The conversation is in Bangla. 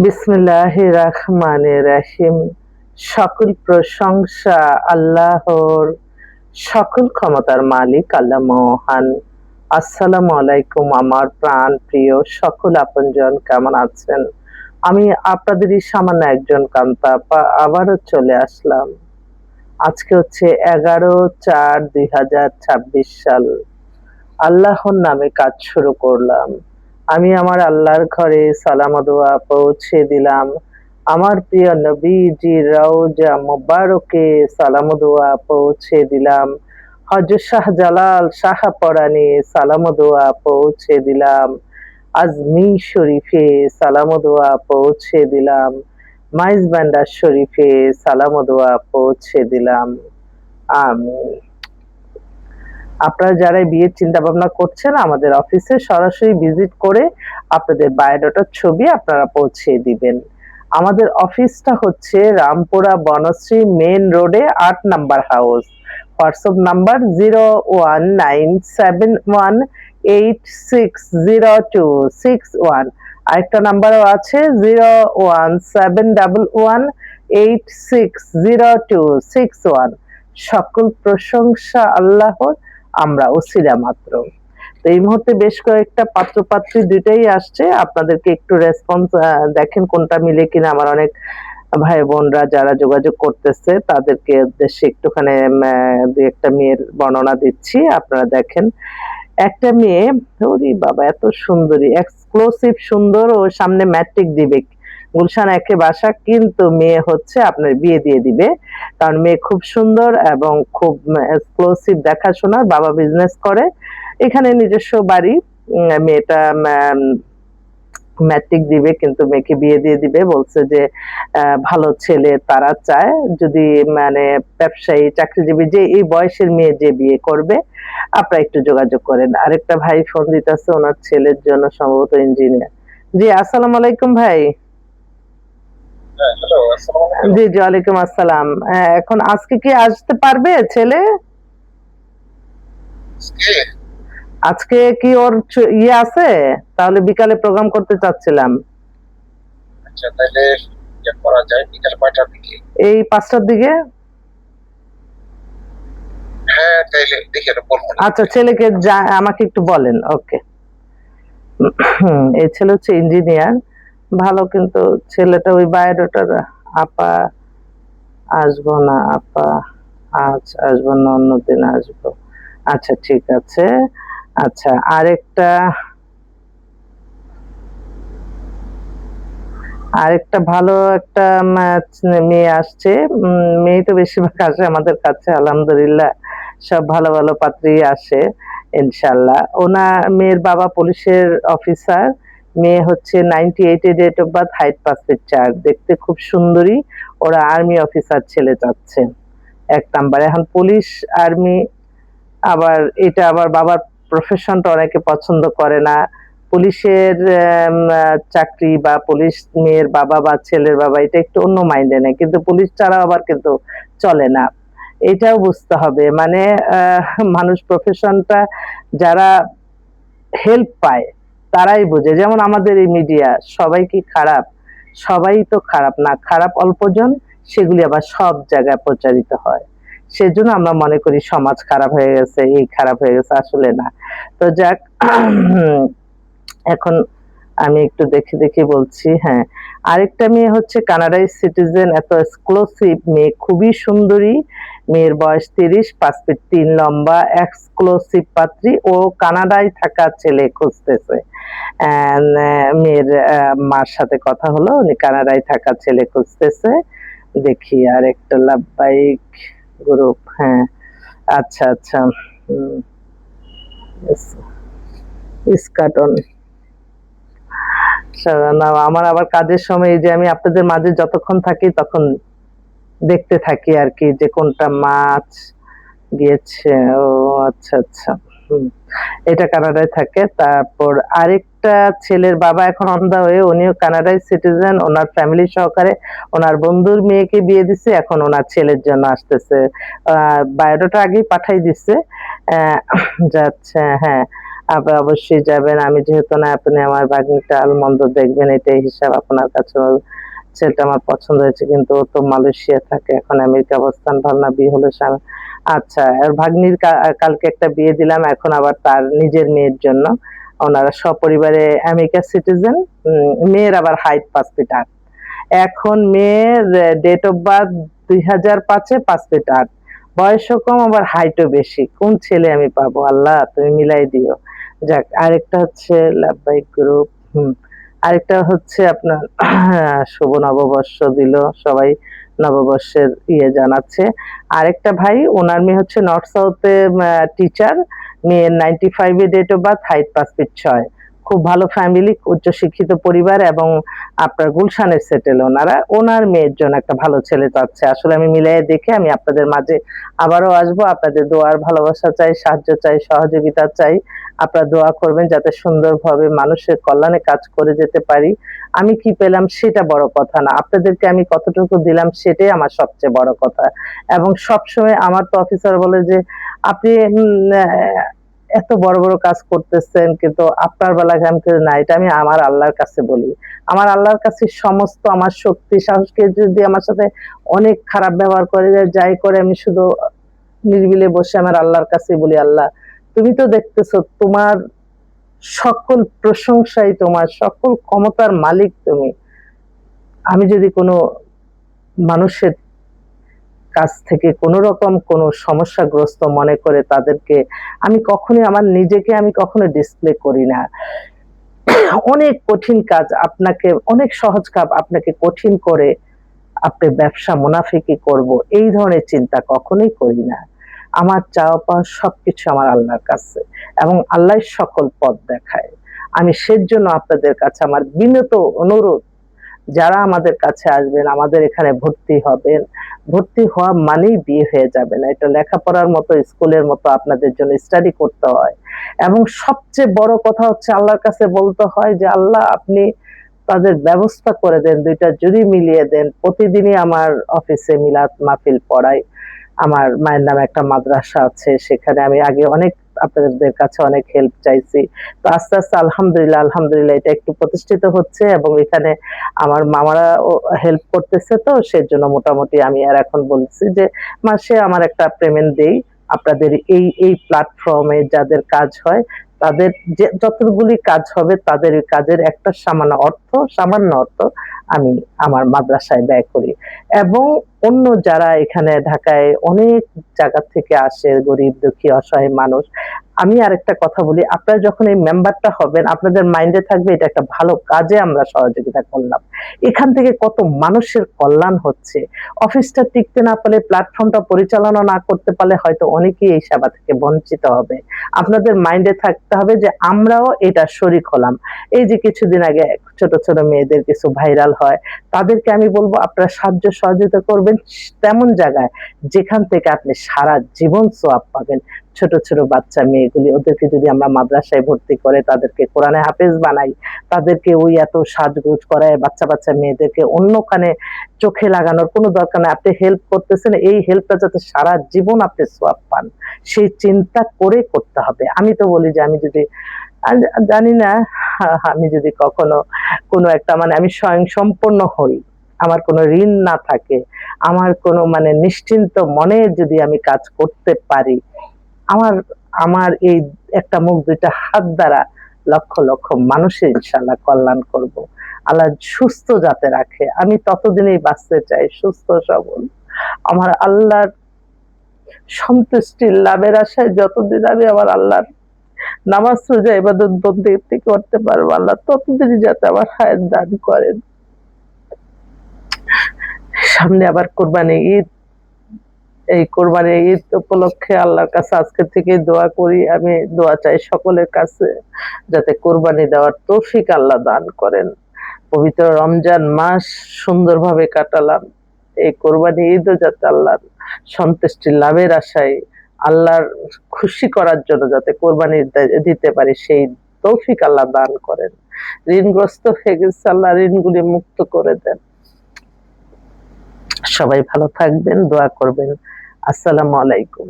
বিসমিল্লাহির রহমানির রহিম। সকল প্রশংসা আল্লাহর, সকল ক্ষমতার মালিক আল্লাহ মহান। আসসালামু আলাইকুম আমার প্রাণ প্রিয় সকল আপনজন, কেমন আছেন? আমি আপনাদেরই সামান্য একজন কান্তা আপা আবারও চলে আসলাম। আজকে হচ্ছে 11/4/2026 সাল। আল্লাহর নামে কাজ শুরু করলাম। আমি আমার আল্লাহর ঘরে সালাম ও দোয়া পৌঁছে দিলাম। আমার প্রিয় নবীজির রওজা মুবারকে সালাম ও দোয়া পৌঁছে দিলাম। হযরত শাহজালাল শাহপরাণে সালাম ও দোয়া পৌঁছে দিলাম। আজমির শরীফে সালাম ও দোয়া পৌঁছে দিলাম। মাইজবান্ডার শরীফে সালাম ও দোয়া পৌঁছে দিলাম। আমিন। আপনারা যারা বিয়ের চিন্তা ভাবনা করছেন, আমাদের অফিসে সরাসরি ভিজিট করে আপনাদের বায়োডাটার ছবি আপনারা পৌঁছে দিবেন। আমাদের অফিসটা হচ্ছে রামপুরা বনশ্রী মেইন রোডে ৮ নাম্বার হাউস। WhatsApp number 01971860261। আরেকটা নাম্বারও আছে 01711860261। সকল প্রশংসা আল্লাহর, আমরা ওসিলা মাত্র। তো এই মুহূর্তে বেশ কয়েকটা পাত্র-পাত্রী দুইটাই আসছে। আপনাদেরকে একটু রেসপন্স দেখেন কোনটা মিলে কিনা। আমার অনেক ভাই বোনরা যারা যোগাযোগ করতেছে তাদেরকে উদ্দেশ্যে একটুখানি ২-১টা মেয়ের বর্ণনা দিচ্ছি। আপনারা দেখেন। একটা মেয়ে, ওরে বাবা এত সুন্দরী, এক্সক্লুসিভ সুন্দর, ও সামনে ম্যাট্রিক দিবে। গুলশান একে বাসা, কিন্তু মেয়ে হচ্ছে আপনার বিয়ে দিয়ে দিবে। কারণ মেয়ে খুব সুন্দর এবং খুব এক্সক্লুসিভ দেখাশোনার, বাবা বিজনেস করে। এখানে নিজস্ব বাড়ি। মেয়েটা ম্যাট্রিক দিবে কিন্তু মেয়েকে বিয়ে দিয়ে দিবে। বলছে যে ভালো ছেলে তারা চায়, যদি মানে ব্যবসায়ী চাকরিজীবী যে এই বয়সের মেয়ে যে বিয়ে করবে, আপনারা একটু যোগাযোগ করেন। আরেকটা ভাই ফোন দিতেছে ওনার ছেলের জন্য, সম্ভবত ইঞ্জিনিয়ার। জি আসসালামু আলাইকুম ভাই। জি জি ওয়ালাইকুম আসসালাম। এখন আজকে কি আসতে পারবে ছেলে? আজকে কি ওর ইয়ে আছে? তাহলে বিকালে প্রোগ্রাম করতে চাচ্ছিলাম। আচ্ছা, তাহলে ইয়ে করা যায় বিকাল 5টার দিকে। এই 5টার দিকে। হ্যাঁ, তাইলে দেখি এটা বলবো। আচ্ছা, ছেলেকে আমাকে একটু বলেন। ওকে। এই ছেলে হচ্ছে ইঞ্জিনিয়ার, ভালো, কিন্তু ছেলেটা ওই বায়োডাটার আপা আসবো না, আপা আজ আসবো না, অন্যদিন আসবো। আচ্ছা ঠিক আছে। আচ্ছা আরেকটা ভালো একটা মেয়ে আসছে। মেয়ে তো বেশিরভাগ আসে আমাদের কাছে, আলহামদুলিল্লাহ সব ভালো ভালো পাত্রী আসে ইনশাল্লাহ। ওনার মেয়ের বাবা পুলিশের অফিসার, মেয়ে হচ্ছে 98 এ date of birth, height 5 feet 4, দেখতে খুব সুন্দরী। ওরা আর্মি অফিসার ছেলে চাচ্ছে 1 নাম্বার। এখন পুলিশ আর্মি, আবার এটা আবার বাবার প্রফেশনটা অনেকে পছন্দ করে না। পুলিশের চাকরি বা পুলিশ মেয়ের বাবা বা ছেলের বাবা এটা একটু অন্য মাইন্ডে নেয়, কিন্তু পুলিশ ছাড়া আবার কিন্তু চলে না। এটাও বুঝতে হবে, মানে মানুষ প্রফেশনটা যারা হেল্প পায় তারাই বোঝে। যেমন আমাদের এই মিডিয়া, সবাই কি খারাপ? সবাই তো খারাপ না, খারাপ অল্পজন, সেগুলি আবার সব জায়গায় প্রচারিত হয়। সেজন্য আমরা মনে করি সমাজ খারাপ হয়ে গেছে, এই খারাপ হয়ে গেছে, আসলে না। তো যাক, এখন আমি একটু দেখে দেখে বলছি। হ্যাঁ, আরেকটা মেয়ে হচ্ছে কানাডায় সিটিজেন, এত এক্সক্লুসিভ মেয়ে, খুবই সুন্দরী। মেয়ের বয়স 30, 5 ফিট 3 লম্বা, এক্সক্লুসিভ পাত্রী। ও কানাডায় থাকা ছেলে খুঁজতেছে। মেয়ের মার সাথে কথা হলো, উনি কানাডায় থাকা ছেলে খুঁজতেছে। দেখি আর একটা লাভবাহিক গ্রুপ। হ্যাঁ, আচ্ছা আচ্ছা। ইস্কাটন। না, আমার আবার কাজের সময় এই যে আমি আপনাদের মাঝে যতক্ষণ থাকি তখন দেখতে থাকি আর কি, যে কোনটা মাছ গিয়েছে। ও আচ্ছা আচ্ছা। এটা কানাডায় থাকে। তারপর আরেকটা ছেলের বাবা এখন অন দা ওয়ে, উনিও কানাডায় সিটিজেন, ওনার ফ্যামিলি সহকারে ওনার বন্ধুর মেয়েকে বিয়ে দিছে, এখন ওনার ছেলের জন্য আসতেছে। বায়োডাটা আগেই পাঠাই দিছে। যাচ্ছে। হ্যাঁ, আপনি অবশ্যই যাবেন। আমি যেহেতু না, আপনি আমার ভাগ্নিটা আলমন্দ দেখবেন, এটাই হিসাব আপনার কাছে। ছেলেটা আমার পছন্দ হয়েছে, কিন্তু ও তো মালয়েশিয়া থাকে, এখন আমেরিকা অবস্থান, ভাবনা বিয়ে হলো আচ্ছা। আর ভাগ্নির কালকে একটা বিয়ে দিলাম, এখন আবার তার নিজের মেয়ের জন্য। ওনারা সপরিবারে আমেরিকা সিটিজেন। মেয়ের আবার হাইট 5 ফিট 8। এখন মেয়ের ডেট অফ বার্থ 2005-এ 5 ফিট 8। বয়সও কম, আবার হাইটও বেশি। কোন ছেলে আমি পাবো? আল্লাহ তুমি মিলাই দিও। যাক, আরেকটা হচ্ছে লাভবাহিক গ্রুপ। আরেকটা হচ্ছে আপনার শুভ নববর্ষ দিল সবাই, নববর্ষের জানাচ্ছে। আরেকটা ভাই, ওনার মেয়ে হচ্ছে নর্থ সাউথে টিচার, মেয়ের 95-এ date of birth, height 5 feet 6। খুব ভালো ফ্যামিলি, উচ্চশিক্ষিত পরিবার, এবং আপনার গুলশানের সেটেল ওনারা। ওনার মেয়ের জন্য একটা ভালো ছেলে চাচ্ছে। আসলে আমি মিলিয়ে দেখে আমি আপনাদের মাঝে আবারও আসবো। আপনাদের দোয়ার ভালোবাসা চাই, সাহায্য চাই, সহযোগিতা চাই। আপনারা দোয়া করবেন যাতে সুন্দরভাবে মানুষের কল্যাণে কাজ করে যেতে পারি। আমি কি পেলাম সেটা বড় কথা না, আপনাদেরকে আমি কতটুকু দিলাম সেটাই আমার সবচেয়ে বড় কথা। এবং সবসময় আমার তো অফিসার বলে যে আপনি এত বড় বড় কাজ করতেছেন, কিন্তু আপনার বেলা আমি না, এটা আমি আমার আল্লাহর কাছে বলি। আমার আল্লাহর কাছে সমস্ত আমার শক্তি সাহসকে যদি আমার সাথে অনেক খারাপ ব্যবহার করে, যাই করে, আমি শুধু নিরিবিলে বসে আমার আল্লাহর কাছে বলি, আল্লাহ তুমি তো দেখতেছো, তোমার সকল প্রশংসাই তোমার, সকল ক্ষমতার মালিক তুমি। আমি যদি কোনো মানুষের কাছ থেকে কোনো রকম কোনো সমস্যাগ্রস্ত মনে করে তাদেরকে, আমি কখনোই আমার নিজেকে আমি কখনো ডিসপ্লে করি না। অনেক কঠিন কাজ আপনাকে, অনেক সহজ কাজ আপনাকে কঠিন করে আপনি ব্যবসা মুনাফিকি করব, এই ধরনের চিন্তা কখনোই করি না। আমার চাওয়া পাওয়া সবকিছু আমার আল্লাহর কাছে, এবং আল্লাহ সকল পথ দেখায়। আমি সেজন্য আপনাদের কাছে আমার বিনীত অনুরোধ, যারা আমাদের কাছে আসবেন, আমাদের এখানে ভর্তি হবেন, ভর্তি হওয়া মানেই বিয়ে হয়ে যাবে না। এটা লেখাপড়ার মতো, স্কুলের মতো আপনাদের জন্য স্টাডি করতে হয়। এবং সবচেয়ে বড় কথা হচ্ছে আল্লাহর কাছে বলতে হয় যে আল্লাহ আপনি তাদের ব্যবস্থা করে দেন, 2টা জুড়ি মিলিয়ে দেন। প্রতিদিনই আমার অফিসে মিলাদ মাহফিল পড়াই। আমার মায়ের নামে একটা মাদ্রাসা আছে, সেখানে আমি আগে অনেক আপনাদের কাছে অনেক হেল্প চাইছি। তো আস্তে আস্তে আলহামদুলিল্লাহ আলহামদুলিল্লাহ এটা একটু প্রতিষ্ঠিত হচ্ছে, এবং এখানে আমার মামারা হেল্প করতেছে। তো সেজন্য মোটামুটি আমি আর এখন বলছি যে মাসে আমার একটা পেমেন্ট দেই। আপনাদের এই প্ল্যাটফর্মে যাদের কাজ হয়, তাদের যে যতগুলি কাজ হবে, তাদের এই কাজের একটা সামান্য অর্থ আমি আমার মাদ্রাসায় ব্যয় করি। এবং অন্য যারা এখানে ঢাকায় অনেক জায়গা থেকে আসে, গরিব দুঃখী অসহায় মানুষ, আমি আরেকটা কথা বলি, আপনারা যখন এই মেম্বারটা হবেন, আপনাদের মাইন্ডে থাকবে এটা একটা ভালো কাজে আমরা সহযোগিতা করলাম, এখান থেকে কত মানুষের কল্যাণ হচ্ছে। অফিসটা টিকতে না পারলে, প্ল্যাটফর্মটা পরিচালনা না করতে পারলে হয়তো অনেকেই এই সেবা থেকে বঞ্চিত হবে। আপনাদের মাইন্ডে থাকতে হবে যে আমরাও এটা শরিক হলাম। এই যে কিছুদিন আগে ছোট ছোট মেয়েদের কিছু ভাইরাল হয়, তাদেরকে আমি বলবো আপনারা সাহায্য সহযোগিতা করবেন তেমন জায়গায় যেখান থেকে আপনি সারা জীবন সোয়াব পাবেন। ছোট ছোট বাচ্চা মেয়েগুলি, ওদেরকে যদি আমরা মাদ্রাসায় ভর্তি করে তাদেরকে কোরআনে হাফেজ বানাই, তাদেরকে ওই এত সাজগোজ করায় বাচ্চা বাচ্চা মেয়েদেরকে অন্যখানে চোখে লাগানোর কোনো দরকার নেই। আপনি হেল্প করতেছেন, এই হেল্পটা যাতে সারা জীবন আপনি সোয়াব পান, সেই চিন্তা করে করতে হবে। আমি তো বলি যে আমি যদি জানি না, আমি যদি কখনো কোনো একটা আমি স্বয়ংসম্পূর্ণ হই, আমার কোনো ঋণ না থাকে, আমার কোনো নিশ্চিন্ত মনে যদি আমি কাজ করতে পারি, আমার আমার এই একটা মুখ 2টা হাত দ্বারা লক্ষ লক্ষ মানুষের ইনশাআল্লাহ কল্যাণ করব। আল্লাহ সুস্থ যাতে রাখে, আমি ততদিনই বাঁচতে চাই সুস্থ সবল। আমার আল্লাহর সন্তুষ্টির লাভের আশায় যতদিন আমি আমার আল্লাহর নামাজ রোজা ইবাদত বন্দেগী করতে পারবো, আল্লাহ ততদিনই যাতে আমার হায়াত দান করেন। সামনে আবার কোরবানি ঈদ, এই কোরবানির ঈদ উপলক্ষে আল্লাহর কাছে আজকে থেকে দোয়া করি, আমি দোয়া চাই সকলের কাছে যাতে কোরবানি দেওয়ার তৌফিক আল্লাহ দান করেন। পবিত্র রমজান মাস সুন্দরভাবে কাটালাম, এই কোরবানি ঈদও যাতে আল্লাহর সন্তুষ্টি লাভের আশায়, আল্লাহর খুশি করার জন্য যাতে কোরবানি দিতে পারি, সেই তৌফিক আল্লাহ দান করেন। ঋণগ্রস্ত হয়ে গেছে, আল্লাহ ঋণগুলি মুক্ত করে দেন। সবাই ভালো থাকবেন, দোয়া করবেন। আসসালামু আলাইকুম।